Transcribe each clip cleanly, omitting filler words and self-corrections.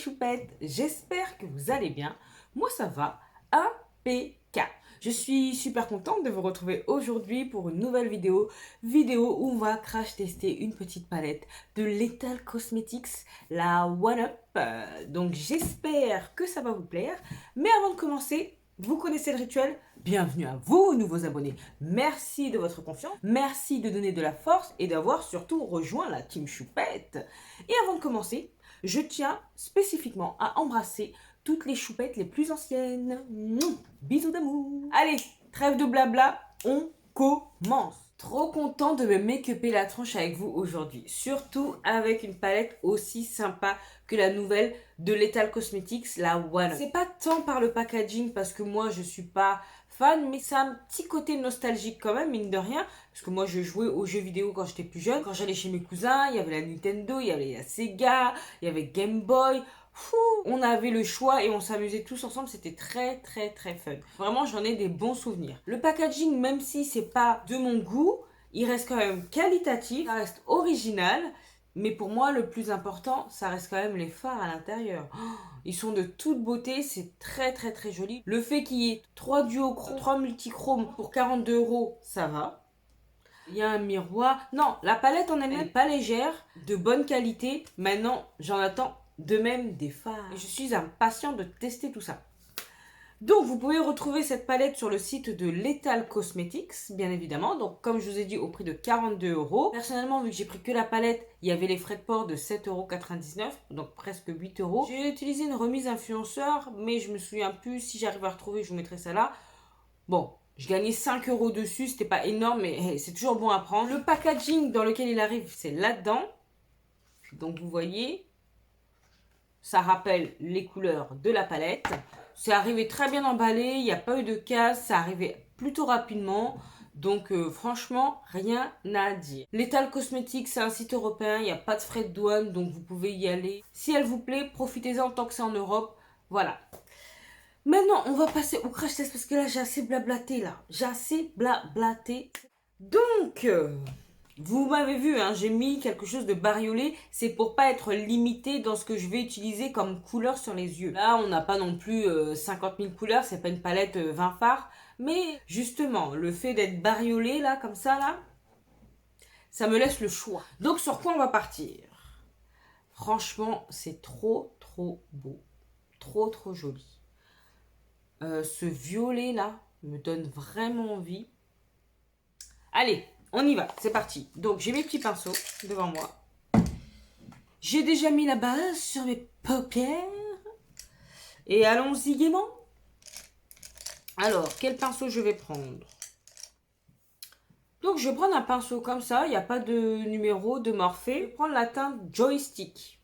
choupettes, j'espère que vous allez bien. Moi ça va, impeccable. Je suis super contente de vous retrouver aujourd'hui pour une nouvelle vidéo où on va crash tester une petite palette de Lethal Cosmetics, la One Up. Donc j'espère que ça va vous plaire. Mais avant de commencer, vous connaissez le rituel. Bienvenue à vous, nouveaux abonnés. Merci de votre confiance. Merci de donner de la force et d'avoir surtout rejoint la team choupette. Et avant de commencer, je tiens spécifiquement à embrasser toutes les choupettes les plus anciennes. Bisous d'amour. Allez, trêve de blabla, on commence. Trop content de me make-upper la tronche avec vous aujourd'hui. Surtout avec une palette aussi sympa que la nouvelle de Lethal Cosmetics, la One. C'est pas tant par le packaging parce que moi je suis pas fan, mais ça a un petit côté nostalgique quand même, mine de rien. Parce que moi je jouais aux jeux vidéo quand j'étais plus jeune. Quand j'allais chez mes cousins, il y avait la Nintendo, il y avait la Sega, il y avait Game Boy. On avait le choix et on s'amusait tous ensemble, c'était très fun. Vraiment, j'en ai des bons souvenirs. Le packaging, même si c'est pas de mon goût, il reste quand même qualitatif, ça reste original. Mais pour moi, le plus important, ça reste quand même les fards à l'intérieur. Ils sont de toute beauté, c'est très joli. Le fait qu'il y ait 3 duochromes, 3 multichromes pour 42 €, ça va. Il y a un miroir. Non, la palette en elle-même n'est pas légère, de bonne qualité. Maintenant, j'en attends de même des fards. Et je suis impatient de tester tout ça. Donc, vous pouvez retrouver cette palette sur le site de Lethal Cosmetics, bien évidemment. Donc, comme je vous ai dit, au prix de 42 €. Personnellement, vu que j'ai pris que la palette, il y avait les frais de port de 7,99 €, donc presque 8 €. J'ai utilisé une remise influenceur, mais je me souviens plus. Si j'arrive à retrouver, je vous mettrai ça là. Bon, je gagnais 5 € dessus, c'était pas énorme, mais hey, c'est toujours bon à prendre. Le packaging dans lequel il arrive, c'est là-dedans. Donc, vous voyez, ça rappelle les couleurs de la palette. C'est arrivé très bien emballé, il n'y a pas eu de casse, ça arrivait plutôt rapidement. Donc franchement, rien à dire. Lethal Cosmetics, c'est un site européen, il n'y a pas de frais de douane, donc vous pouvez y aller. Si elle vous plaît, profitez-en tant que c'est en Europe. Voilà. Maintenant, on va passer au crash test parce que là, j'ai assez blablaté là. J'ai assez blablaté. Donc... vous m'avez vu, hein, j'ai mis quelque chose de bariolé. C'est pour pas être limité dans ce que je vais utiliser comme couleur sur les yeux. Là, on n'a pas non plus 50 000 couleurs. C'est pas une palette 20 fards. Mais justement, le fait d'être bariolé, là, comme ça, là, ça me laisse le choix. Donc, sur quoi on va partir? Franchement, c'est trop beau. Trop joli. Ce violet, là, me donne vraiment envie. Allez, on y va, c'est parti. Donc, j'ai mes petits pinceaux devant moi. J'ai déjà mis la base sur mes paupières. Et allons-y gaiement. Alors, quel pinceau je vais prendre? Donc, je vais prendre un pinceau comme ça. Il n'y a pas de numéro, de Morphe. Je vais prendre la teinte Joystick.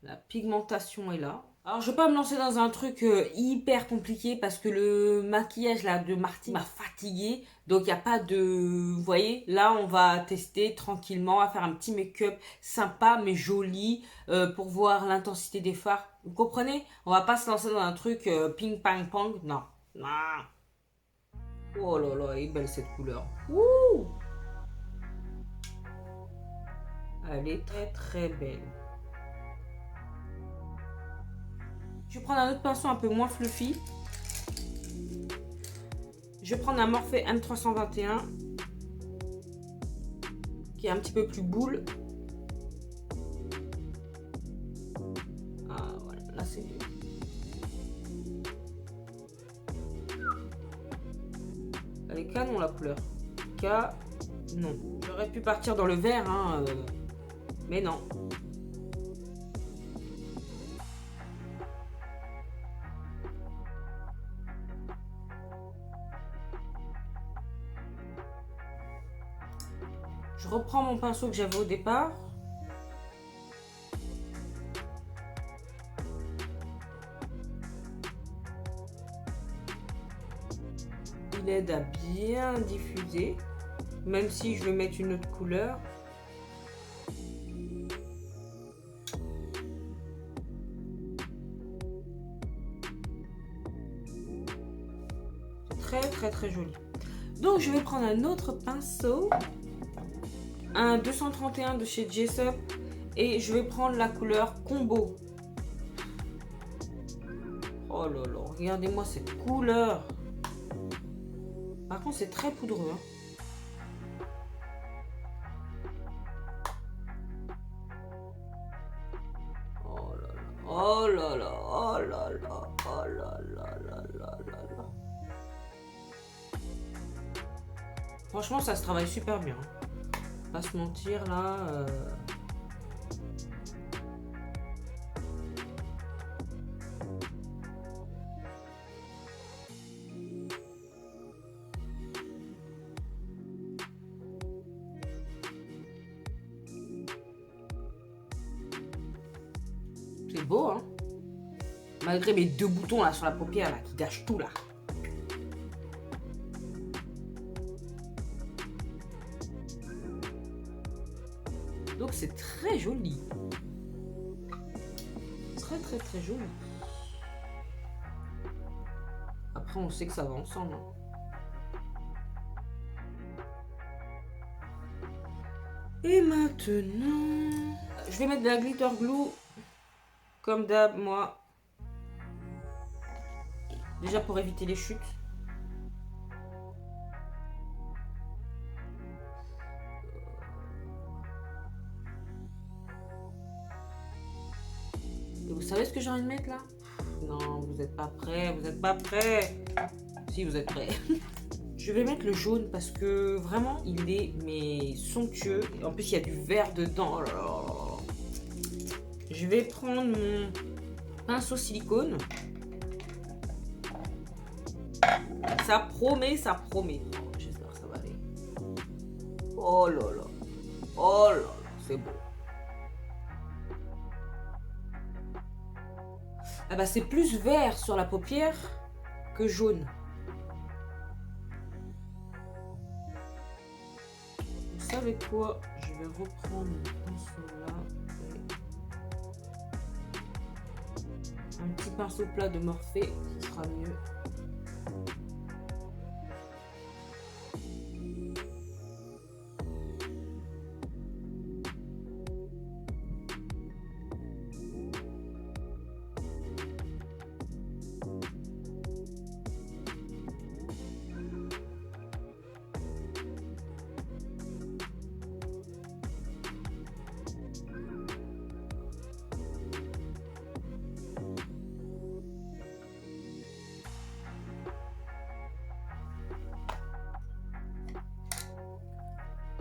La pigmentation est là. Alors, je vais pas me lancer dans un truc hyper compliqué parce que le maquillage là de Marty m'a fatiguée. Donc, il n'y a pas de... Vous voyez, là, on va tester tranquillement, à faire un petit make-up sympa mais joli pour voir l'intensité des fards. Vous comprenez? On va pas se lancer dans un truc ping pang pong. Non. Oh là là, elle est belle cette couleur. Ouh! Elle est très belle. Je vais prendre un autre pinceau un peu moins fluffy. Je vais prendre un Morphe M321 qui est un petit peu plus boule. Ah voilà, là c'est mieux. Elle est canon la couleur. Non. J'aurais pu partir dans le vert, hein, mais non. Je reprends mon pinceau que j'avais au départ. Il aide à bien diffuser, même si je vais mettre une autre couleur. C'est très joli. Donc je vais prendre un autre pinceau. un 231 de chez Jessup et je vais prendre la couleur combo. Oh là là, regardez-moi cette couleur. Par contre, c'est très poudreux. Hein. Oh là là, oh là là, oh là là, oh là là là là là là. Franchement, ça se travaille super bien. Pas se mentir là. C'est beau, hein. Malgré mes 2 boutons là sur la paupière là qui gâchent tout là. Donc c'est très joli. Très très très joli. Après on sait que ça va ensemble. Hein. Et maintenant, je vais mettre de la glitter glue. Comme d'hab, moi. Déjà pour éviter les chutes. Et vous savez ce que j'ai envie de mettre là? Non, vous n'êtes pas prêts, vous n'êtes pas prêts. Si, vous êtes prêts. Je vais mettre le jaune parce que vraiment, il est mais somptueux. En plus, il y a du vert dedans. Oh là là. Je vais prendre mon pinceau silicone. Ça promet, ça promet. Oh, j'espère que ça va aller. Oh là là. Oh là là, c'est beau. Ah bah c'est plus vert sur la paupière que jaune. Vous savez quoi? Je vais reprendre mon pinceau là. Un petit pinceau plat de Morphe, ce sera mieux.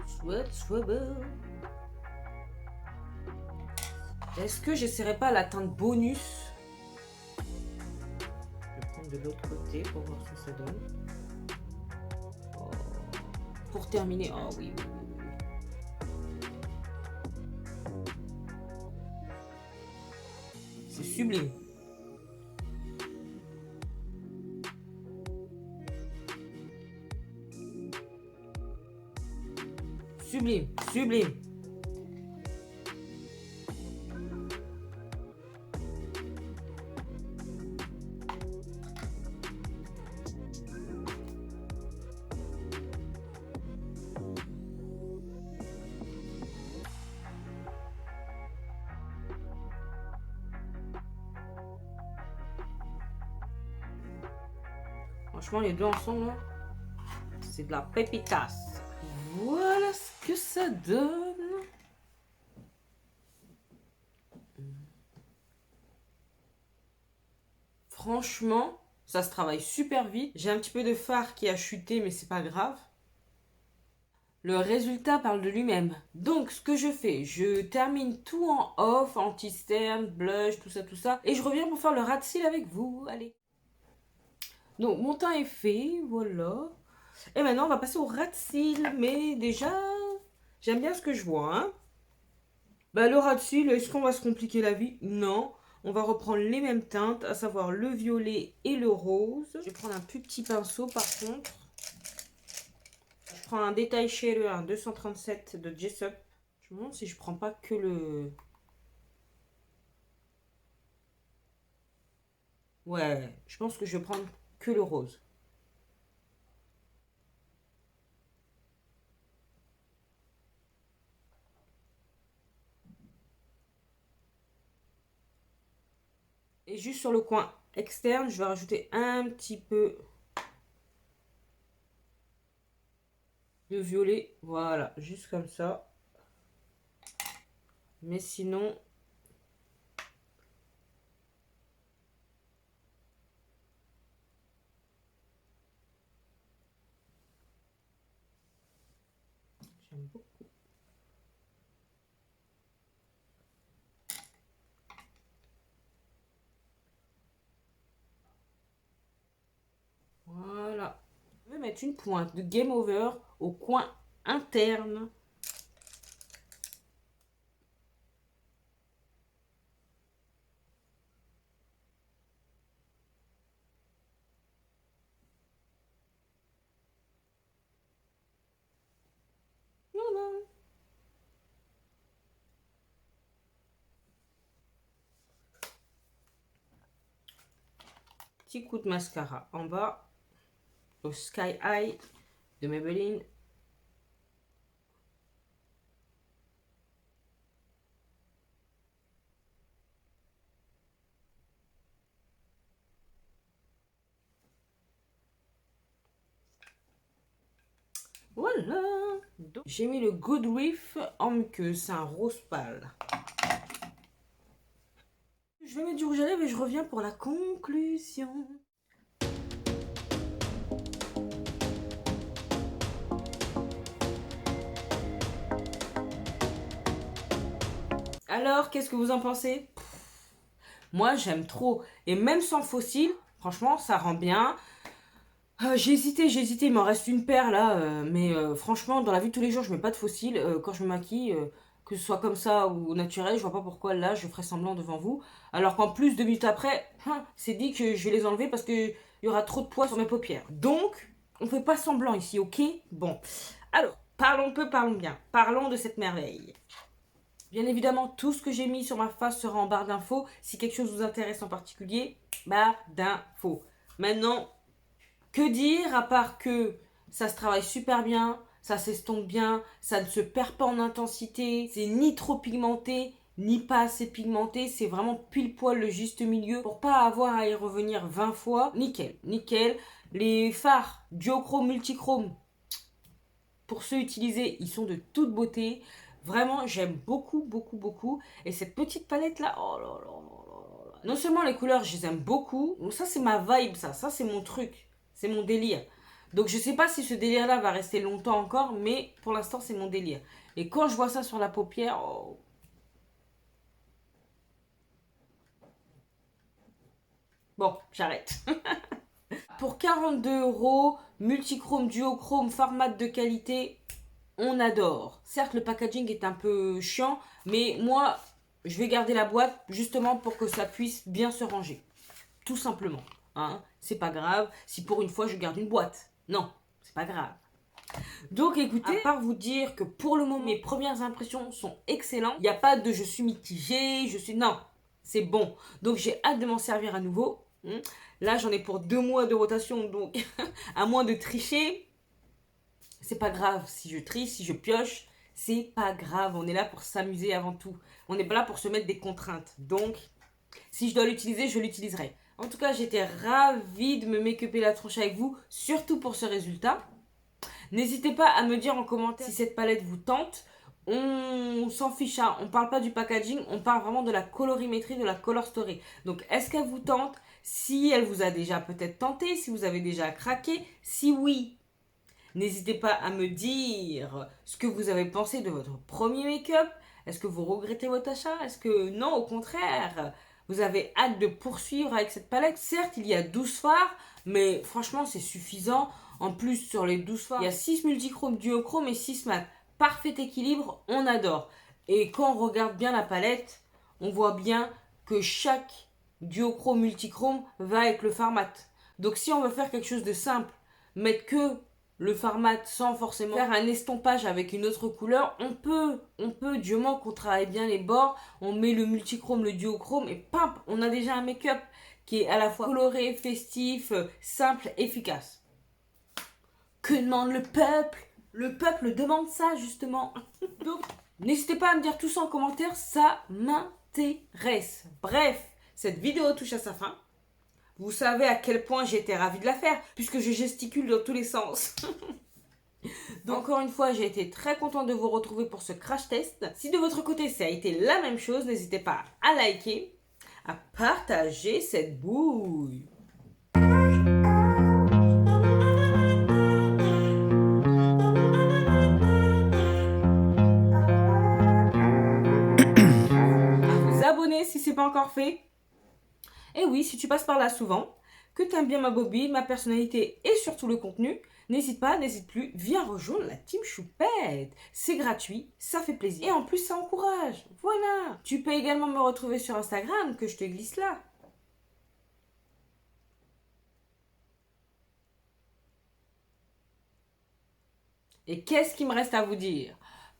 Sweat Swabble. Est-ce que j'essaierai pas la teinte bonus? Je vais prendre de l'autre côté pour voir ce que ça donne. Oh. Pour terminer, oh oui, oui, oui, oui. C'est sublime. Sublime, sublime. Franchement, les deux ensemble, c'est de la pépitasse. Voilà ce que ça donne. Franchement, ça se travaille super vite. J'ai un petit peu de fard qui a chuté, mais c'est pas grave. Le résultat parle de lui-même. Donc, ce que je fais, je termine tout en off, anti-stern, blush, tout ça, tout ça. Et je reviens pour faire le ras de cils avec vous. Allez. Donc, mon teint est fait, voilà. Et maintenant, on va passer au ras de cils. Mais déjà, j'aime bien ce que je vois, hein. Bah, le ras de cils, est-ce qu'on va se compliquer la vie? Non. On va reprendre les mêmes teintes, à savoir le violet et le rose. Je vais prendre un plus petit pinceau, par contre. Je prends un détail shader, un 237 de Jessup. Je me demande si je prends pas que le... Ouais, je pense que je vais prendre que le rose. Et juste sur le coin externe, je vais rajouter un petit peu de violet. Voilà, juste comme ça. Mais sinon... J'aime beaucoup. Voilà. Je vais mettre une pointe de Game Over au coin interne. Voilà. Petit coup de mascara en bas. Au Sky High de Maybelline. Voilà. J'ai mis le Good Reef en muqueuse. C'est un rose pâle. Je vais mettre du rouge à lèvres et je reviens pour la conclusion. Alors, qu'est-ce que vous en pensez? Moi, j'aime trop. Et même sans fossile, franchement, ça rend bien. J'ai hésité, il m'en reste une paire là. Mais franchement, dans la vie de tous les jours, je mets pas de fossile. Quand je me maquille, que ce soit comme ça ou naturel, je vois pas pourquoi là, je ferais semblant devant vous. Alors qu'en plus, 2 minutes après, c'est dit que je vais les enlever parce qu'il y aura trop de poids sur mes paupières. Donc, on fait pas semblant ici, ok? Bon. Alors, parlons peu, parlons bien. Parlons de cette merveille. Bien évidemment, tout ce que j'ai mis sur ma face sera en barre d'infos. Si quelque chose vous intéresse en particulier, barre d'infos. Maintenant, que dire à part que ça se travaille super bien, ça s'estompe bien, ça ne se perd pas en intensité, c'est ni trop pigmenté, ni pas assez pigmenté, c'est vraiment pile poil le juste milieu pour pas avoir à y revenir 20 fois. Nickel, nickel. Les fards duochrome, multichrome, pour ceux utilisés, ils sont de toute beauté. Vraiment, j'aime beaucoup, beaucoup, beaucoup. Et cette petite palette là, oh là là là là. Non seulement les couleurs, je les aime beaucoup. Ça, c'est ma vibe, ça. Ça, c'est mon truc. C'est mon délire. Donc, je sais pas si ce délire là va rester longtemps encore, mais pour l'instant, c'est mon délire. Et quand je vois ça sur la paupière, oh. Bon, j'arrête. Pour 42 €, multichrome, duochrome, format de qualité, on adore. Certes, le packaging est un peu chiant, mais moi, je vais garder la boîte justement pour que ça puisse bien se ranger. Tout simplement. Hein, c'est pas grave si pour une fois je garde une boîte. Non, c'est pas grave. Donc écoutez, à part vous dire que pour le moment, mes premières impressions sont excellentes. Il n'y a pas de je suis mitigée, je suis... Non, c'est bon. Donc j'ai hâte de m'en servir à nouveau. Là, j'en ai pour 2 mois de rotation, donc à moins de tricher, c'est pas grave si je triche, si je pioche, c'est pas grave. On est là pour s'amuser avant tout. On n'est pas là pour se mettre des contraintes. Donc, si je dois l'utiliser, je l'utiliserai. En tout cas, j'étais ravie de me make-upper la tronche avec vous, surtout pour ce résultat. N'hésitez pas à me dire en commentaire si cette palette vous tente. On s'en fiche, hein. On parle pas du packaging, on parle vraiment de la colorimétrie, de la color story. Donc, est-ce qu'elle vous tente? Si elle vous a déjà peut-être tenté, si vous avez déjà craqué, si oui, n'hésitez pas à me dire ce que vous avez pensé de votre premier make-up. Est-ce que vous regrettez votre achat? Est-ce que non, au contraire, vous avez hâte de poursuivre avec cette palette? Certes, il y a 12 fards, mais franchement, c'est suffisant. En plus, sur les 12 fards, il y a 6 multichrome, duochrome et 6 mat. Parfait équilibre, on adore. Et quand on regarde bien la palette, on voit bien que chaque duochrome, multichrome va avec le fard mat. Donc si on veut faire quelque chose de simple, mettre que le format sans forcément faire un estompage avec une autre couleur, on peut, du moment qu'on travaille bien les bords, on met le multichrome, le duochrome et pam, on a déjà un make-up qui est à la fois coloré, festif, simple, efficace. Que demande le peuple? Le peuple demande ça justement. Donc, n'hésitez pas à me dire tout ça en commentaire, ça m'intéresse. Bref, cette vidéo touche à sa fin. Vous savez à quel point j'étais ravie de la faire, puisque je gesticule dans tous les sens. Donc encore une fois, j'ai été très contente de vous retrouver pour ce crash test. Si de votre côté ça a été la même chose, n'hésitez pas à liker, à partager cette bouille. Abonner si c'est pas encore fait. Et oui, si tu passes par là souvent, que tu aimes bien ma bobine, ma personnalité et surtout le contenu, n'hésite pas, n'hésite plus, viens rejoindre la team Choupette. C'est gratuit, ça fait plaisir et en plus ça encourage. Voilà. Tu peux également me retrouver sur Instagram que je te glisse là. Et qu'est-ce qu'il me reste à vous dire?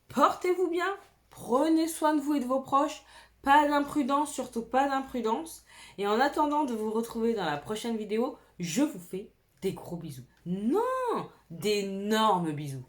Portez-vous bien, prenez soin de vous et de vos proches, pas d'imprudence, surtout pas d'imprudence. Et en attendant de vous retrouver dans la prochaine vidéo, je vous fais des gros bisous. Non, d'énormes bisous.